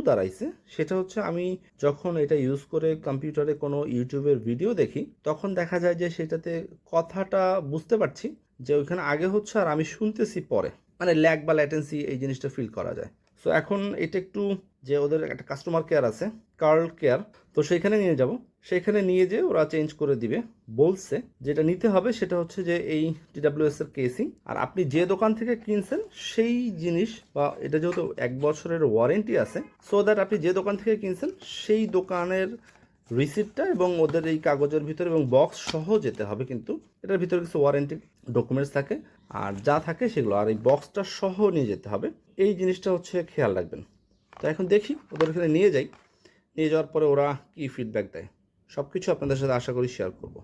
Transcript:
দাঁড়াইছে সেটা হচ্ছে আমি যখন এটা ইউজ করে কম্পিউটারে কোনো ইউটিউবের ভিডিও দেখি তখন দেখা যায় যে সেটাতে কথাটা বুঝতে পারছি যে ওইখানে আগে হচ্ছে আর আমি শুনতেছি পরে, মানে ল্যাগ বা ল্যাটেন্সি এই জিনিসটা ফিল করা যায়। সো এখন এটা একটু, যে ওদের একটা কাস্টমার কেয়ার আছে, কার্ল কেয়ার, তো সেইখানে নিয়ে যাব। সেইখানে নিয়ে যেয়ে ওরা চেঞ্জ করে দিবে বলছে। যেটা নিতে হবে সেটা হচ্ছে যে এই TWS এর কেসিং, আর আপনি যে দোকান থেকে কিনছেন সেই জিনিস, বা এটা যেহেতু 1 বছরের ওয়ারেন্টি আছে, সো দ্যাট আপনি যে দোকান থেকে কিনছেন সেই দোকানের রিসিপ্টটা এবং ওদের এই কাগজের ভিতরে এবং বক্স সহ যেতে হবে। কিন্তু এটার ভিতরে কিছু ওয়ারেন্টি ডকুমেন্টস থাকে, আর যা থাকে সেগুলো, আর এই বক্সটা সহ নিয়ে যেতে হবে। এই জিনিসটা হচ্ছে খেয়াল রাখবেন। তো এখন দেখি ওদের এখানে নিয়ে যাই, নিয়ে যাওয়ার পরে ওরা কী ফিডব্যাক দেয়, সব কিছু আপনাদের সাথে আশা করি শেয়ার করব।